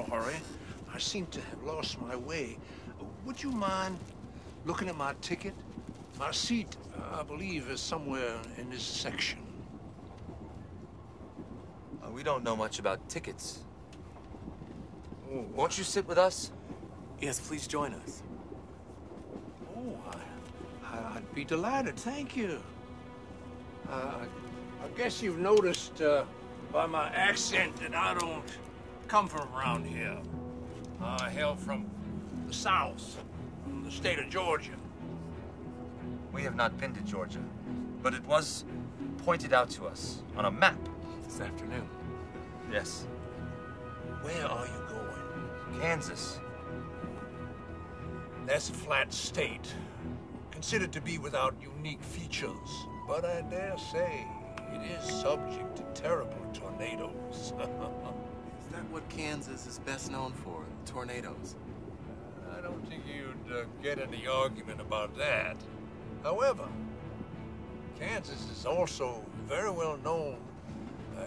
sorry. I seem to have lost my way. Would you mind looking at my ticket? My seat, I believe, is somewhere in this section. We don't know much about tickets. Oh, Won't you sit with us? Yes, please join us. oh, I'd be delighted. Thank you. I guess you've noticed by my accent that I don't come from around here. I hail from the South, from the state of Georgia. We have not been to Georgia, but it was pointed out to us on a map. This afternoon. Yes, Where are you going? Kansas. That's a flat state, considered to be without unique features. But I dare say it is subject to terrible tornadoes. Is that what Kansas is best known for? Tornadoes? I don't think you'd get any argument about that. However, Kansas is also very well known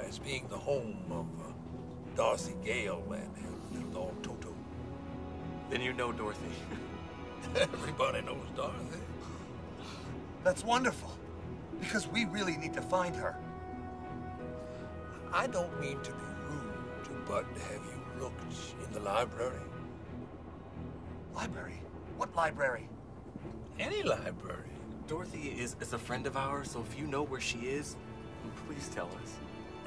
as being the home of Dorothy Gale and her little dog Toto. Then you know Dorothy. Everybody knows Dorothy. That's wonderful, because we really need to find her. I don't mean to be rude, but have you looked in the library? Library? What library? Any library. Dorothy is a friend of ours, so if you know where she is, please tell us.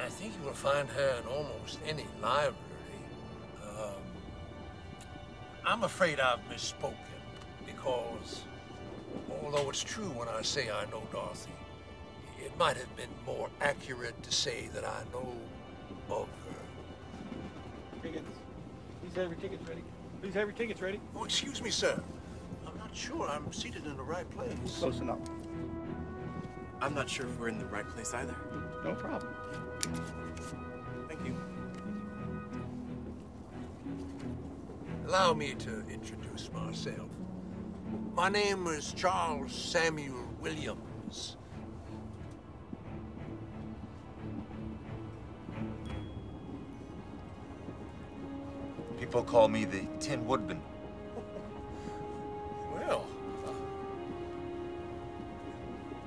I think you will find her in almost any library. I'm afraid I've misspoken, because although it's true when I say I know Dorothy, it might have been more accurate to say that I know of her. Tickets. Please have your tickets ready. Please have your tickets ready. Oh, excuse me, sir. I'm not sure I'm seated in the right place. Close enough. I'm not sure if we're in the right place either. No problem. Thank you. Allow me to introduce myself. My name is Charles Samuel Williams. People call me the Tin Woodman. Well,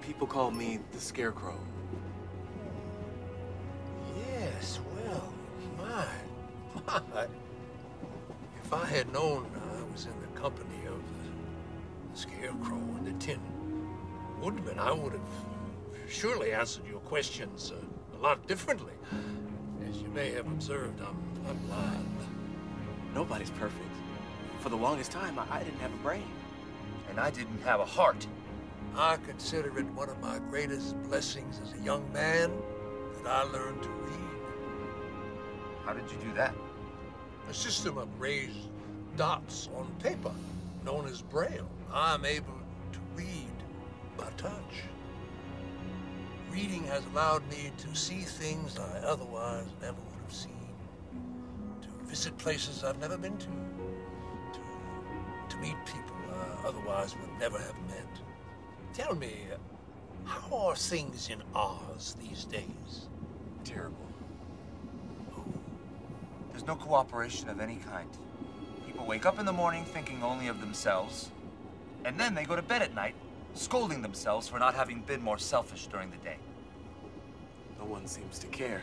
People call me the Scarecrow. yes, well, my. If I had known I was in the company of the Scarecrow and the Tin Woodman, I would have surely answered your questions a lot differently. As you may have observed, I'm blind. Nobody's perfect. For the longest time, I didn't have a brain. And I didn't have a heart. I consider it one of my greatest blessings as a young man that I learned to read. How did you do that? A system of raised dots on paper, known as Braille. I'm able to read by touch. Reading has allowed me to see things I otherwise never would have seen, to visit places I've never been to meet people I otherwise would never have met. Tell me, how are things in Oz these days? Terrible. There's no cooperation of any kind. People wake up in the morning thinking only of themselves, and then they go to bed at night scolding themselves for not having been more selfish during the day. No one seems to care.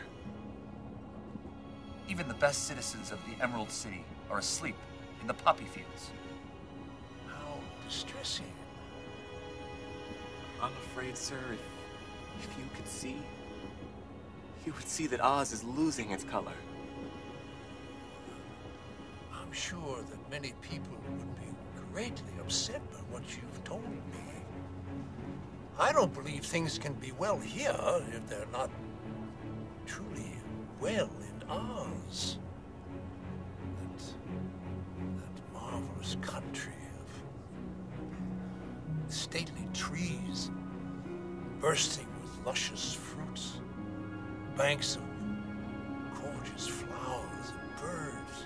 Even the best citizens of the Emerald City are asleep in the poppy fields. How distressing. I'm afraid, sir, if you could see, you would see that Oz is losing its color. I'm sure that many people would be greatly upset by what you've told me. I don't believe things can be well here if they're not truly well in Oz. That marvelous country of stately trees bursting with luscious fruits, banks of gorgeous flowers and birds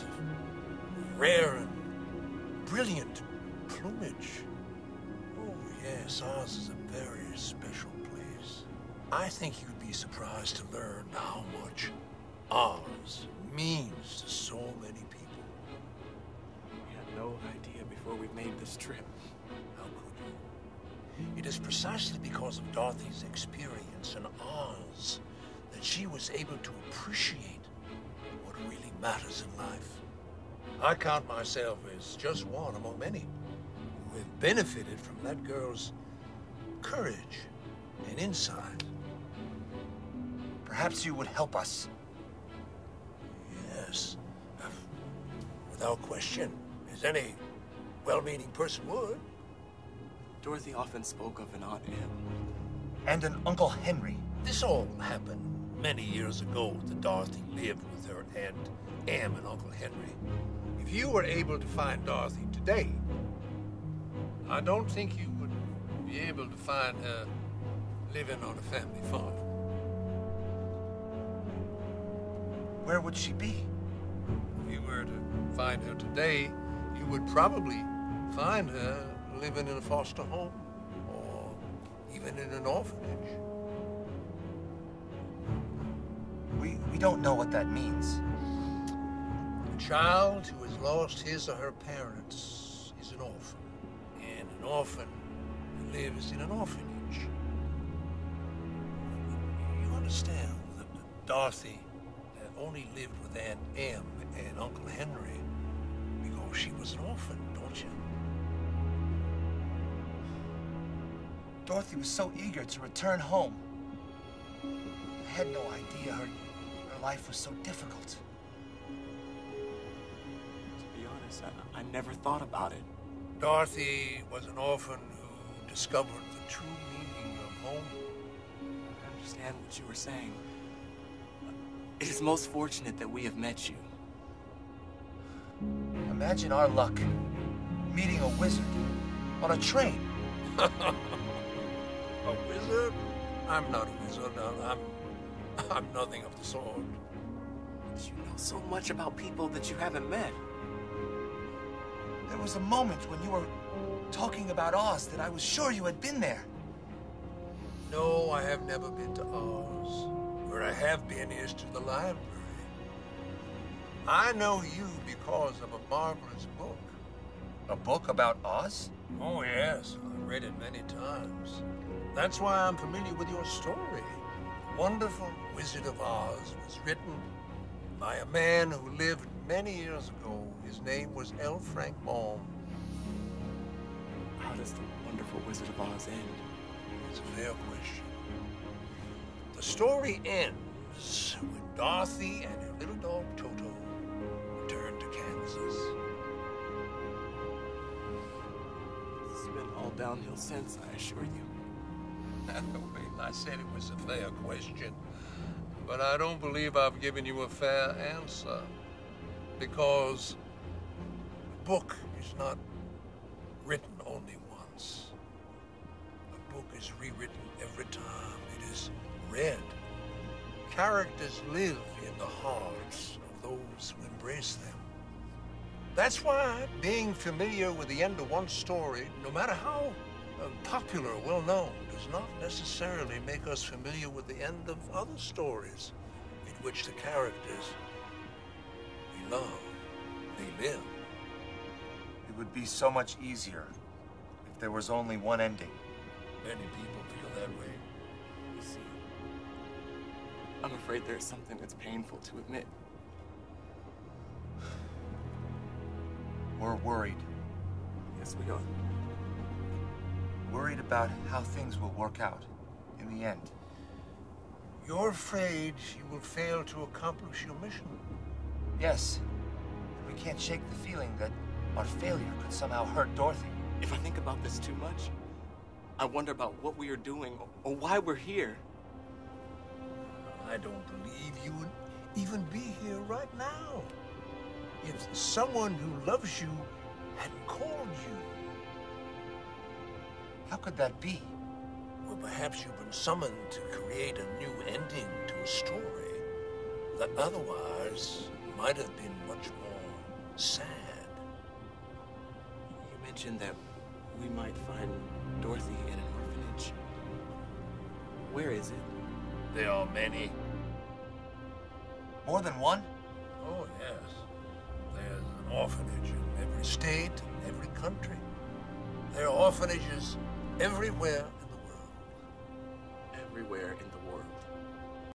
of rare and brilliant plumage. Oh, yes, Oz is a very special place. I think you'd be surprised to learn how much Oz means to so many people. We had no idea before we made this trip. How could you? It is precisely because of Dorothy's experience in Oz that she was able to appreciate what really matters in life. I count myself as just one among many who have benefited from that girl's courage and insight. Perhaps you would help us. Yes, without question, as any well-meaning person would. Dorothy often spoke of an Aunt Em. And an Uncle Henry. This all happened many years ago that Dorothy lived with her Aunt Em and Uncle Henry. If you were able to find Dorothy today, I don't think you would be able to find her living on a family farm. Where would she be? If you were to find her today, you would probably find her living in a foster home or even in an orphanage. We don't know what that means. A child who has lost his or her parents is an orphan, and an orphan lives in an orphanage. You understand that Dorothy only lived with Aunt Em and Uncle Henry because she was an orphan, don't you? Dorothy was so eager to return home. I had no idea her life was so difficult. To be honest, I never thought about it. Dorothy was an orphan who discovered the true meaning of home. I understand what you were saying. It is most fortunate that we have met you. Imagine our luck meeting a wizard on a train. A wizard? I'm not a wizard. I'm nothing of the sort. But you know so much about people that you haven't met. There was a moment when you were talking about Oz that I was sure you had been there. No, I have never been to Oz. Where I have been is to the library. I know you because of a marvelous book. A book about Oz? Oh, yes. I've read it many times. That's why I'm familiar with your story. The Wonderful Wizard of Oz was written by a man who lived many years ago. His name was L. Frank Baum. How does the Wonderful Wizard of Oz end? It's a fair question. The story ends when Dorothy and her little dog Toto return to Kansas. It's been all downhill since, I assure you. I said it was a fair question, but I don't believe I've given you a fair answer, because a book is not written only once. A book is rewritten every time it is read. Characters live in the hearts of those who embrace them. That's why being familiar with the end of one story, no matter how popular or well-known, does not necessarily make us familiar with the end of other stories in which the characters we love, they live. It would be so much easier if there was only one ending. Many people feel that way. You see, I'm afraid there's something that's painful to admit. We're worried. Yes, we are. Worried about how things will work out in the end. You're afraid you will fail to accomplish your mission. Yes. We can't shake the feeling that our failure could somehow hurt Dorothy. If I think about this too much, I wonder about what we are doing or why we're here. I don't believe you would even be here right now if someone who loves you hadn't called you. How could that be? Well, perhaps you've been summoned to create a new ending to a story that otherwise might have been much more sad. You mentioned that we might find Dorothy in an orphanage. Where is it? There are many. More than one? Oh, yes. There's an orphanage in every state and every country. There are orphanages everywhere in the world. Everywhere in the